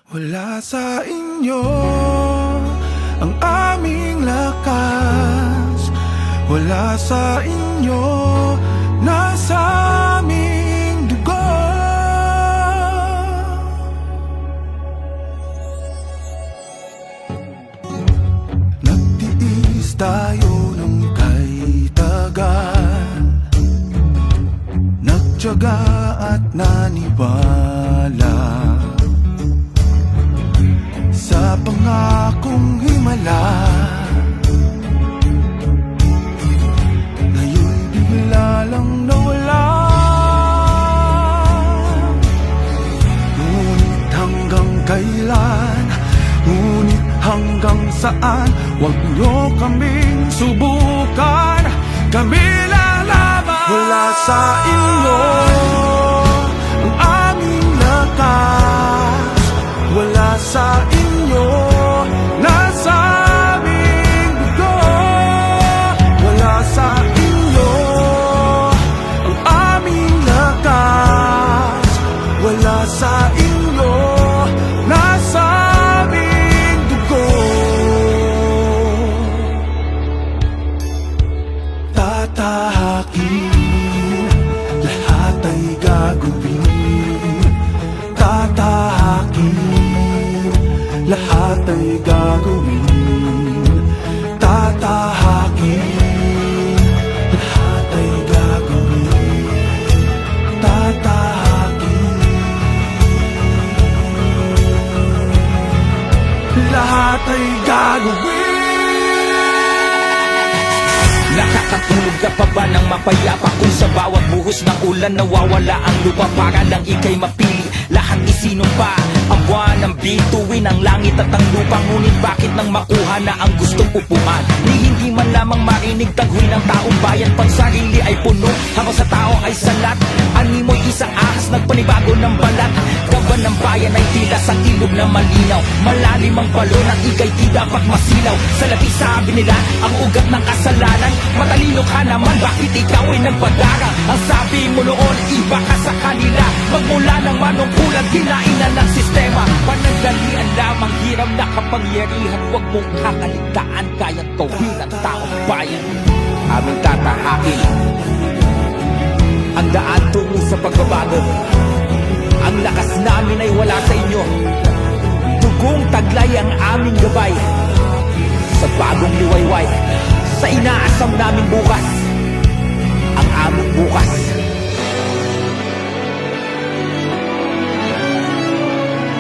Wala sa inyo ang aming lakas. Wala sa inyo, nasa aming dugo. Nagtiis tayo ng kay tagal, nagtiyaga at naniwala sa pangakong himala. Ngayon bigla lang nawala. Ngunit hanggang kailan, ngunit hanggang saan, huwag niyo kaming subukan, kami lalaban. Wala sa inyo ang aming lakas. Wala sa inyo, nasa aming dugo. Wala sa inyo ang aming lakas. Wala sa inyo, nasa aming dugo. Tatahakin, lahat ay gagawin. Tatahakin, lahat ay gagawin. Tatahakin, lahat ay gagawin. Tatahakin, lahat ay gagawin. Nakakatulog ka pa ba ng mapayapa kung sa bawat buhos ng ulan nawawala ang lupa para lang ika'y mapili? Lahat isinumpa ang buwan ng bituin ang langit at ang lupa. Ngunit bakit nang makuha na ang gustong upuan, ni hindi man lamang marinig taghoy ng taong bayan? Pag sarili ay puno, habang sa tao ay salat. Animoy isang ahas nagpanibago ng balat. Gaban ng bayan ay tila sa ilog na malinaw. Malalim ang balon at ika'y di dapat masilaw. Sa labi sabi nila ang ugat ng kasalanan. Matalino ka naman, bakit ikaw ay nagpadarang? Ang sabi mo noon, iba ka sa kanila. Magmula ng manungkulan, hinain na ng sistema. Panandalian lamang, hiram na kapangyarihan. Huwag mong kakaligtaan, kayang gawin ang taong bayan. Aming tatahakin ang daan tungo sa pagbabago. Ang lakas namin ay wala sa inyo. Dugong taglay ang aming gabay sa bagong liwayway. Sa inaasam namin bukas, ang aming bukas.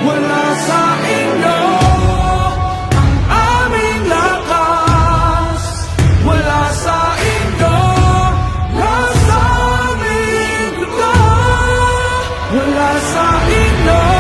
Wala sa inyo ang aming lakas. Wala sa inyo, nasa aming dugo. Wala sa inyo.